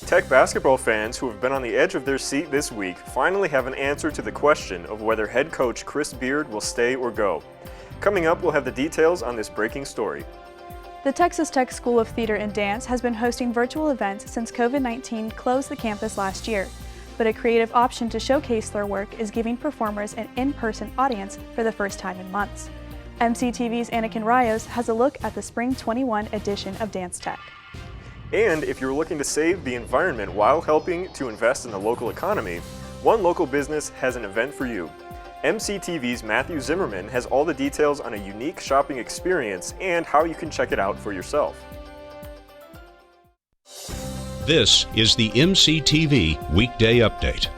Tech basketball fans who have been on the edge of their seat this week finally have an answer to the question of whether head coach Chris Beard will stay or go. Coming up, we'll have the details on this breaking story. The Texas Tech School of Theater and Dance has been hosting virtual events since COVID-19 closed the campus last year, but a creative option to showcase their work is giving performers an in-person audience for the first time in months. MCTV's Anakin Rios has a look at the Spring 21 edition of Dance Tech. And if you're looking to save the environment while helping to invest in the local economy, one local business has an event for you. MCTV's Matthew Zimmerman has all the details on a unique shopping experience and how you can check it out for yourself. This is the MCTV Weekday Update.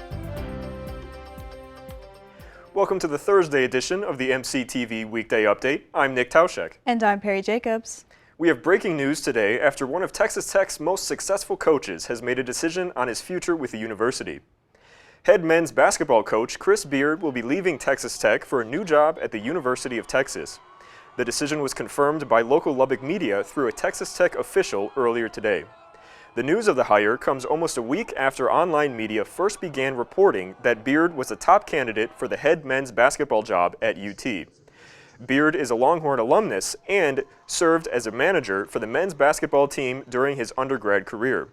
Welcome to the Thursday edition of the MCTV Weekday Update. I'm Nick Tauschek. And I'm Peri Jacobs. We have breaking news today after one of Texas Tech's most successful coaches has made a decision on his future with the university. Head men's basketball coach Chris Beard will be leaving Texas Tech for a new job at the University of Texas. The decision was confirmed by local Lubbock media through a Texas Tech official earlier today. The news of the hire comes almost a week after online media first began reporting that Beard was a top candidate for the head men's basketball job at UT. Beard is a Longhorn alumnus and served as a manager for the men's basketball team during his undergrad career.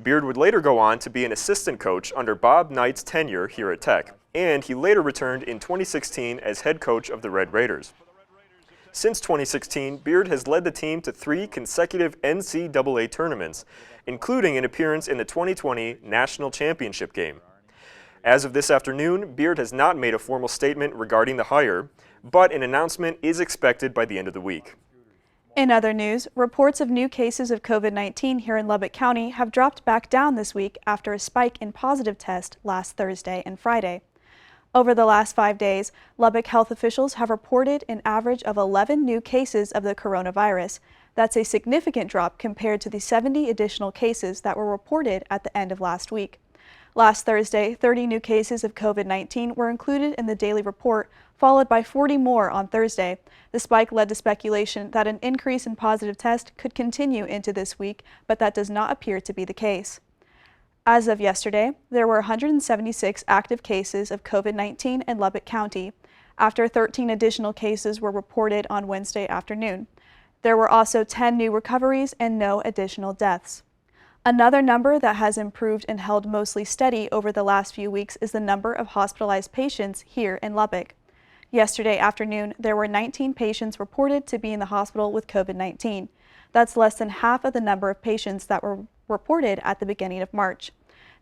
Beard would later go on to be an assistant coach under Bob Knight's tenure here at Tech, and he later returned in 2016 as head coach of the Red Raiders. Since 2016, Beard has led the team to 3 consecutive NCAA tournaments, including an appearance in the 2020 National Championship game. As of this afternoon, Beard has not made a formal statement regarding the hire, but an announcement is expected by the end of the week. In other news, reports of new cases of COVID-19 here in Lubbock County have dropped back down this week after a spike in positive tests last Thursday and Friday. Over the last 5 days, Lubbock health officials have reported an average of 11 new cases of the coronavirus. That's a significant drop compared to the 70 additional cases that were reported at the end of last week. Last Thursday, 30 new cases of COVID-19 were included in the daily report, followed by 40 more on Thursday. The spike led to speculation that an increase in positive tests could continue into this week, but that does not appear to be the case. As of yesterday, there were 176 active cases of COVID-19 in Lubbock County, after 13 additional cases were reported on Wednesday afternoon. There were also 10 new recoveries and no additional deaths. Another number that has improved and held mostly steady over the last few weeks is the number of hospitalized patients here in Lubbock. Yesterday afternoon, there were 19 patients reported to be in the hospital with COVID-19. That's less than half of the number of patients that were reported at the beginning of March.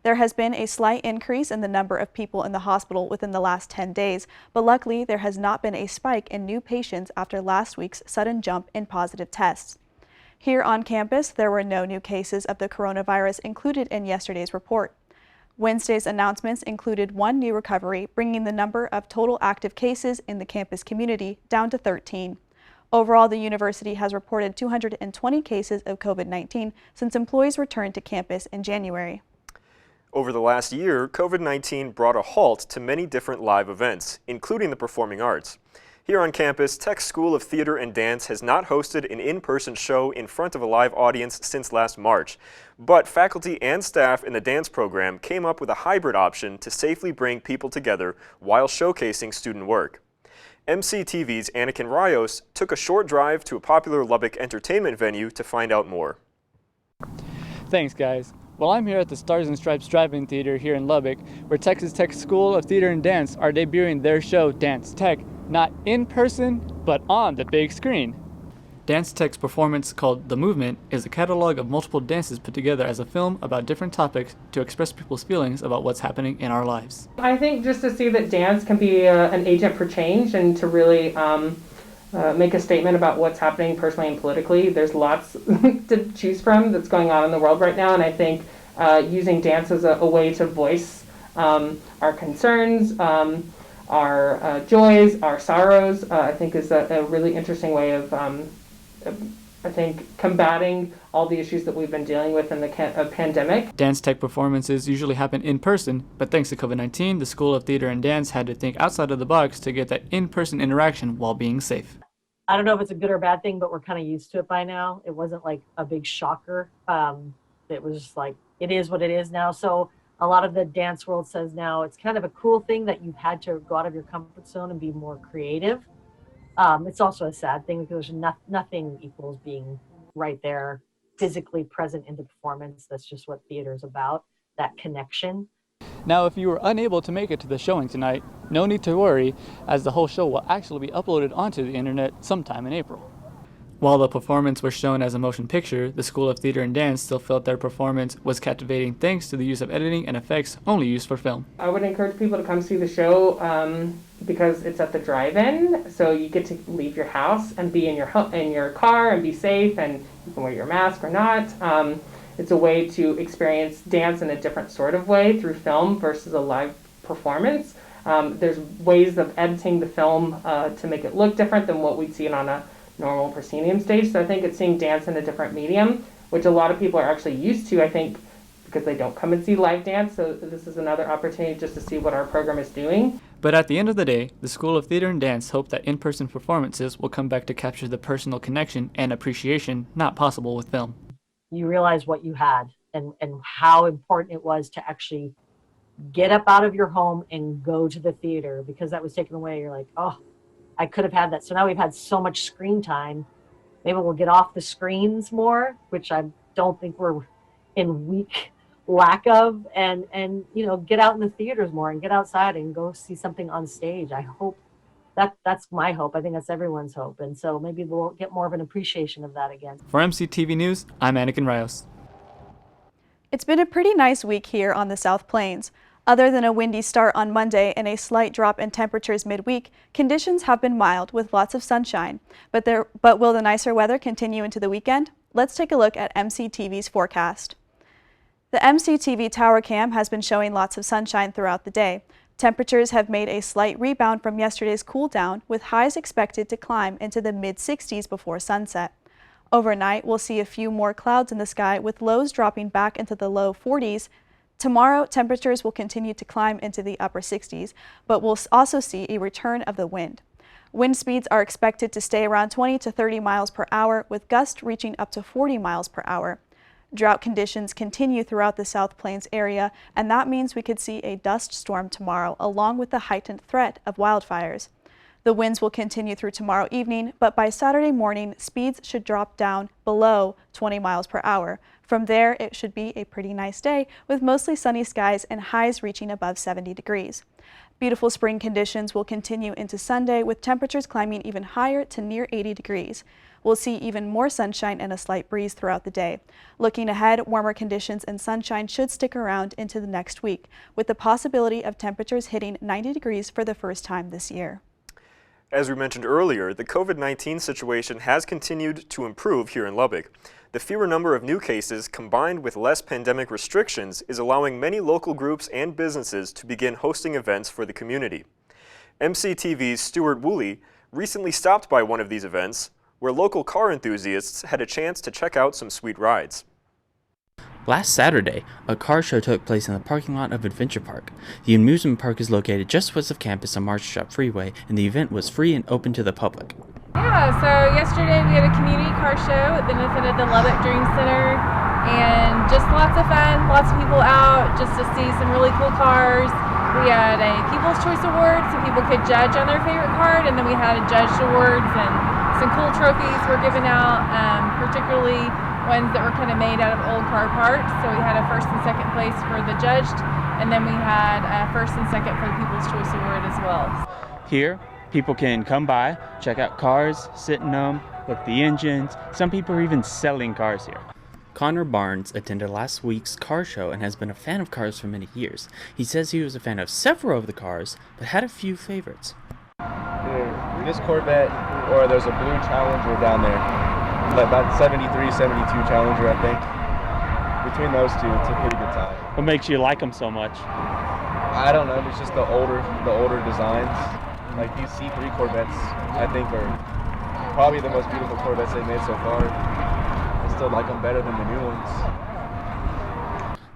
There has been a slight increase in the number of people in the hospital within the last 10 days, but luckily there has not been a spike in new patients after last week's sudden jump in positive tests. Here on campus, there were no new cases of the coronavirus included in yesterday's report. Wednesday's announcements included 1 new recovery, bringing the number of total active cases in the campus community down to 13. Overall, the university has reported 220 cases of COVID-19 since employees returned to campus in January. Over the last year, COVID-19 brought a halt to many different live events, including the performing arts. Here on campus, Tech School of Theater and Dance has not hosted an in-person show in front of a live audience since last March, but faculty and staff in the dance program came up with a hybrid option to safely bring people together while showcasing student work. MCTV's Anakin Rios took a short drive to a popular Lubbock entertainment venue to find out more. Thanks, guys. Well, I'm here at the Stars and Stripes Drive-In Theater here in Lubbock, where Texas Tech School of Theater and Dance are debuting their show, Dance Tech, not in person, but on the big screen. Dance Tech's performance, called The Movement, is a catalog of multiple dances put together as a film about different topics to express people's feelings about what's happening in our lives. I think just to see that dance can be an agent for change and to really make a statement about what's happening personally and politically. There's lots to choose from that's going on in the world right now, and I think using dance as a way to voice our concerns, our joys, our sorrows, I think is a really interesting way of, I think, combating all the issues that we've been dealing with in the pandemic. Dance Tech performances usually happen in person, but thanks to COVID-19, the School of Theater and Dance had to think outside of the box to get that in-person interaction while being safe. I don't know if it's a good or bad thing, but we're kind of used to it by now. It wasn't like a big shocker. It was just like, it is what it is now. So a lot of the dance world says now it's kind of a cool thing that you've had to go out of your comfort zone and be more creative. It's also a sad thing because nothing equals being right there, physically present in the performance. That's just what theater is about, that connection. Now, if you were unable to make it to the showing tonight, no need to worry, as the whole show will actually be uploaded onto the internet sometime in April. While the performance was shown as a motion picture, the School of Theater and Dance still felt their performance was captivating thanks to the use of editing and effects only used for film. I would encourage people to come see the show because it's at the drive-in, so you get to leave your house and be in your car and be safe, and you can wear your mask or not. It's a way to experience dance in a different sort of way through film versus a live performance. There's ways of editing the film to make it look different than what we'd see it on a normal proscenium stage. So I think it's seeing dance in a different medium, which a lot of people are actually used to, I think, because they don't come and see live dance. So this is another opportunity just to see what our program is doing. But at the end of the day, the School of Theater and Dance hope that in-person performances will come back to capture the personal connection and appreciation not possible with film. You realize what you had and how important it was to actually get up out of your home and go to the theater, because that was taken away. You're like, oh, I could have had that. So now we've had so much screen time. Maybe we'll get off the screens more, which I don't think we're in weak lack of, and get out in the theaters more and get outside and go see something on stage. I hope that's my hope. I think that's everyone's hope. And so maybe we'll get more of an appreciation of that again. For MCTV News, I'm Anakin Rios. It's been a pretty nice week here on the South Plains. Other than a windy start on Monday and a slight drop in temperatures midweek, conditions have been mild with lots of sunshine. But will the nicer weather continue into the weekend? Let's take a look at MCTV's forecast. The MCTV Tower Cam has been showing lots of sunshine throughout the day. Temperatures have made a slight rebound from yesterday's cool down, with highs expected to climb into the mid-60s before sunset. Overnight, we'll see a few more clouds in the sky, with lows dropping back into the low 40s. Tomorrow, temperatures will continue to climb into the upper 60s, but we'll also see a return of the wind. Wind speeds are expected to stay around 20 to 30 miles per hour, with gusts reaching up to 40 miles per hour. Drought conditions continue throughout the South Plains area, and that means we could see a dust storm tomorrow, along with the heightened threat of wildfires. The winds will continue through tomorrow evening, but by Saturday morning, speeds should drop down below 20 miles per hour. From there, it should be a pretty nice day, with mostly sunny skies and highs reaching above 70 degrees. Beautiful spring conditions will continue into Sunday, with temperatures climbing even higher to near 80 degrees. We'll see even more sunshine and a slight breeze throughout the day. Looking ahead, warmer conditions and sunshine should stick around into the next week, with the possibility of temperatures hitting 90 degrees for the first time this year. As we mentioned earlier, the COVID-19 situation has continued to improve here in Lubbock. The fewer number of new cases combined with less pandemic restrictions is allowing many local groups and businesses to begin hosting events for the community. MCTV's Stuart Woolley recently stopped by one of these events, where local car enthusiasts had a chance to check out some sweet rides. Last Saturday, a car show took place in the parking lot of Adventure Park. The amusement park is located just west of campus on March Shop Freeway, and the event was free and open to the public. Yeah, so yesterday we had a community car show at the benefit of the Lubbock Dream Center, and just lots of fun, lots of people out just to see some really cool cars. We had a People's Choice Award, so people could judge on their favorite car, and then we had a Judged Awards, and some cool trophies were given out, particularly ones that were kind of made out of old car parts. So we had a first and second place for the judged, and then we had a first and second for the People's Choice Award as well. Here, people can come by, check out cars, sit in them, look at the engines. Some people are even selling cars here. Connor Barnes attended last week's car show and has been a fan of cars for many years. He says he was a fan of several of the cars, but had a few favorites. This Corvette, or there's a blue Challenger down there. About 73, 72 Challenger, I think. Between those two, it's a pretty good time. What makes you like them so much? I don't know, it's just the older designs. Like these C3 Corvettes, I think are probably the most beautiful Corvettes they've made so far. I still like them better than the new ones.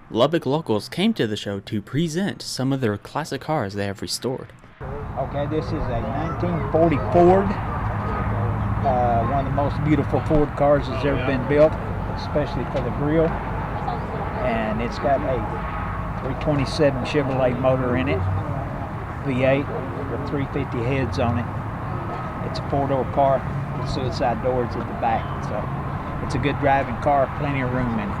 Lubbock locals came to the show to present some of their classic cars they have restored. Okay, this is a 1940 Ford. One of the most beautiful Ford cars that's ever been built, especially for the grill. And it's got a 327 Chevrolet motor in it, V8 with 350 heads on it. It's a 4-door car with suicide doors at the back, so it's a good driving car, plenty of room in it.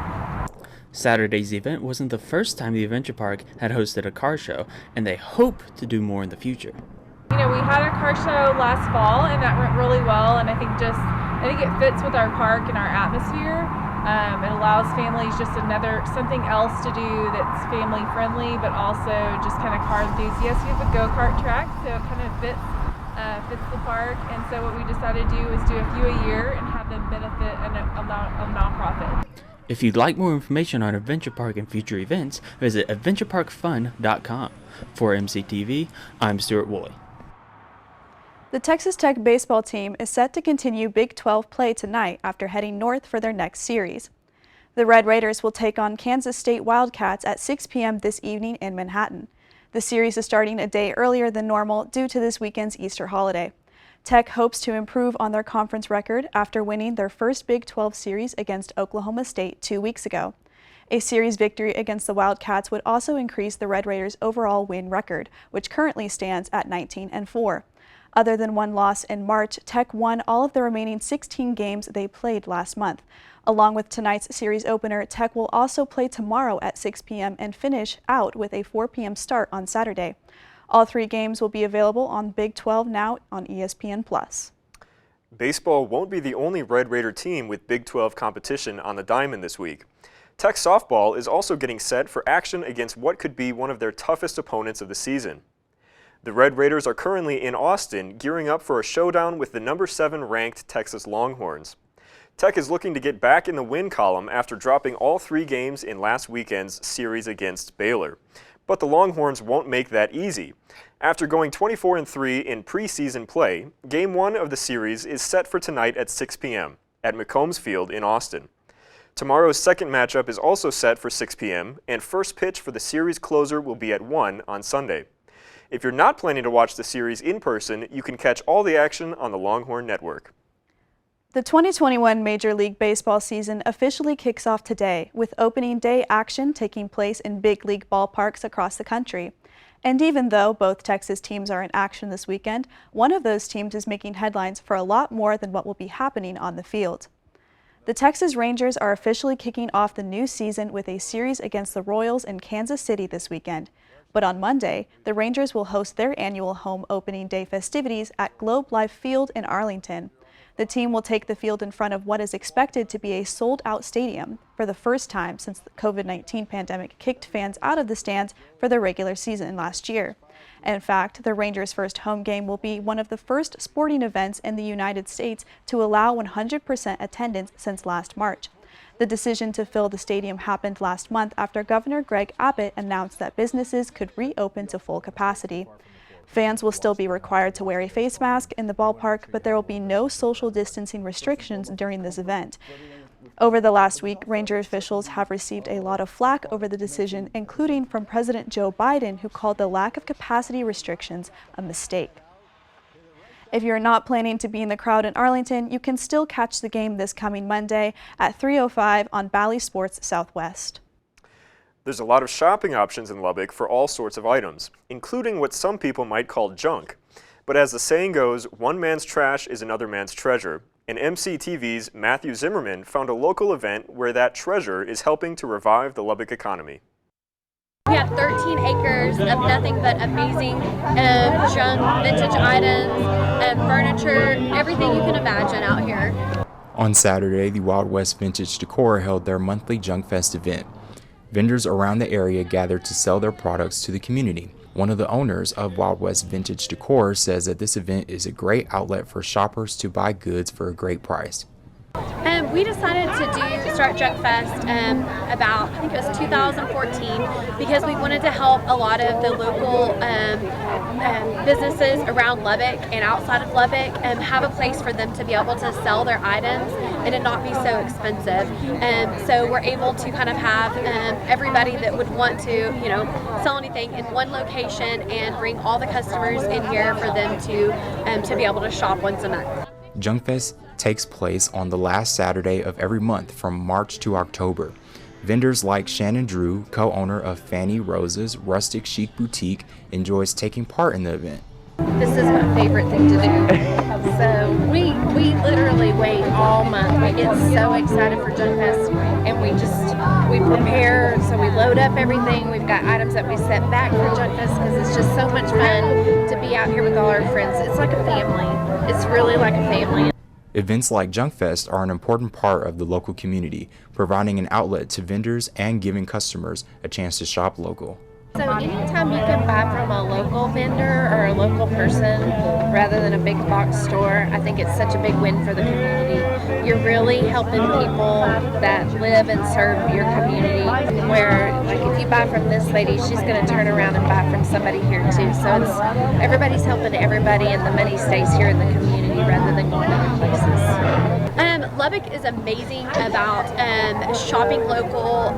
Saturday's event wasn't the first time the Adventure Park had hosted a car show, and they hope to do more in the future. You know, we had a car show last fall, and that went really well, and I think it fits with our park and our atmosphere. It allows families just something else to do that's family friendly, but also just kind of car enthusiasts. We have a go-kart track, so it kind of fits the park, and so what we decided to do is do a few a year and have them benefit a nonprofit. If you'd like more information on Adventure Park and future events, visit adventureparkfun.com. For MCTV, I'm Stuart Woolley. The Texas Tech baseball team is set to continue Big 12 play tonight after heading north for their next series. The Red Raiders will take on Kansas State Wildcats at 6 p.m. this evening in Manhattan. The series is starting a day earlier than normal due to this weekend's Easter holiday. Tech hopes to improve on their conference record after winning their first Big 12 series against Oklahoma State 2 weeks ago. A series victory against the Wildcats would also increase the Red Raiders' overall win record, which currently stands at 19-4. Other than one loss in March, Tech won all of the remaining 16 games they played last month. Along with tonight's series opener, Tech will also play tomorrow at 6 p.m. and finish out with a 4 p.m. start on Saturday. All 3 games will be available on Big 12 Now on ESPN+. Baseball won't be the only Red Raider team with Big 12 competition on the diamond this week. Tech softball is also getting set for action against what could be one of their toughest opponents of the season. The Red Raiders are currently in Austin, gearing up for a showdown with the number 7 ranked Texas Longhorns. Tech is looking to get back in the win column after dropping all 3 games in last weekend's series against Baylor. But the Longhorns won't make that easy. After going 24-3 in preseason play, Game 1 of the series is set for tonight at 6 p.m. at McCombs Field in Austin. Tomorrow's second matchup is also set for 6 p.m., and first pitch for the series closer will be at 1 on Sunday. If you're not planning to watch the series in person, you can catch all the action on the Longhorn Network. The 2021 Major League Baseball season officially kicks off today, with opening day action taking place in big league ballparks across the country. And even though both Texas teams are in action this weekend, one of those teams is making headlines for a lot more than what will be happening on the field. The Texas Rangers are officially kicking off the new season with a series against the Royals in Kansas City this weekend. But on Monday, the Rangers will host their annual home opening day festivities at Globe Life Field in Arlington. The team will take the field in front of what is expected to be a sold-out stadium for the first time since the COVID-19 pandemic kicked fans out of the stands for the regular season last year. In fact, the Rangers' first home game will be one of the first sporting events in the United States to allow 100% attendance since last March. The decision to fill the stadium happened last month after Governor Greg Abbott announced that businesses could reopen to full capacity. Fans will still be required to wear a face mask in the ballpark, but there will be no social distancing restrictions during this event. Over the last week, Ranger officials have received a lot of flack over the decision, including from President Joe Biden, who called the lack of capacity restrictions a mistake. If you're not planning to be in the crowd in Arlington, you can still catch the game this coming Monday at 3:05 on Bally Sports Southwest. There's a lot of shopping options in Lubbock for all sorts of items, including what some people might call junk. But as the saying goes, one man's trash is another man's treasure, and MCTV's Matthew Zimmerman found a local event where that treasure is helping to revive the Lubbock economy. We have 13 acres of nothing but amazing junk, vintage items, furniture, everything you can imagine out here. On Saturday, the Wild West Vintage Decor held their monthly Junk Fest event. Vendors around the area gathered to sell their products to the community. One of the owners of Wild West Vintage Decor says that this event is a great outlet for shoppers to buy goods for a great price. We decided to start Junk Fest about, I think it was 2014, because we wanted to help a lot of the local businesses around Lubbock and outside of Lubbock have a place for them to be able to sell their items and it not be so expensive. So we're able to kind of have everybody that would want to, sell anything in one location and bring all the customers in here for them to be able to shop once a month. Junk Fest takes place on the last Saturday of every month from March to October. Vendors like Shannon Drew, co-owner of Fanny Rose's Rustic Chic Boutique, enjoys taking part in the event. This is my favorite thing to do. So we literally wait all month. We get so excited for Junk Fest, and we prepare. So we load up everything. We've got items that we set back for Junk Fest because it's just so much fun to be out here with all our friends. It's like a family. It's really like a family. Events like Junk Fest are an important part of the local community, providing an outlet to vendors and giving customers a chance to shop local. So anytime you can buy from a local vendor or a local person rather than a big box store, I think it's such a big win for the community. You're really helping people that live and serve your community, where like if you buy from this lady, she's going to turn around and buy from somebody here too. So it's everybody's helping everybody, and the money stays here in the community rather than going other places. Lubbock is amazing about shopping local,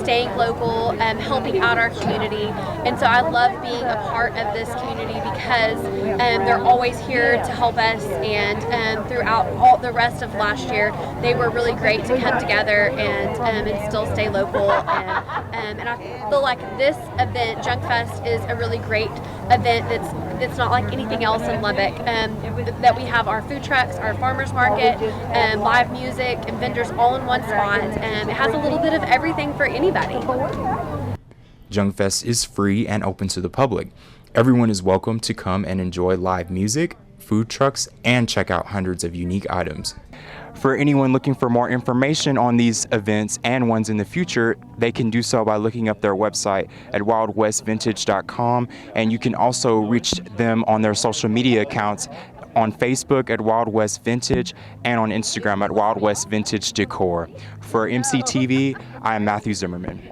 staying local, helping out our community, and so I love being a part of this community because they're always here to help us, and throughout all the rest of last year they were really great to come together and still stay local, and I feel like this event, Junk Fest, is a really great event that's not like anything else in Lubbock, that we have our food trucks, our farmers market, live music, and vendors all in one spot. It has a little bit of everything for anybody. Junk Fest is free and open to the public. Everyone is welcome to come and enjoy live music, food trucks, and check out hundreds of unique items. For anyone looking for more information on these events and ones in the future, they can do so by looking up their website at wildwestvintage.com, and you can also reach them on their social media accounts on Facebook at Wild West Vintage and on Instagram at Wild West Vintage Decor. For MCTV, I am Matthew Zimmerman.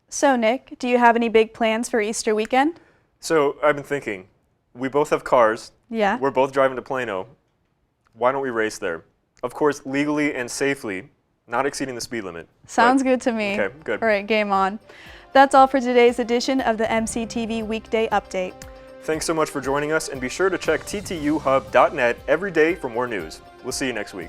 So Nick, do you have any big plans for Easter weekend? So I've been thinking, we both have cars. Yeah. We're both driving to Plano. Why don't we race there? Of course, legally and safely, not exceeding the speed limit. Sounds good to me. Okay, good. All right, game on. That's all for today's edition of the MCTV Weekday Update. Thanks so much for joining us, and be sure to check ttuhub.net every day for more news. We'll see you next week.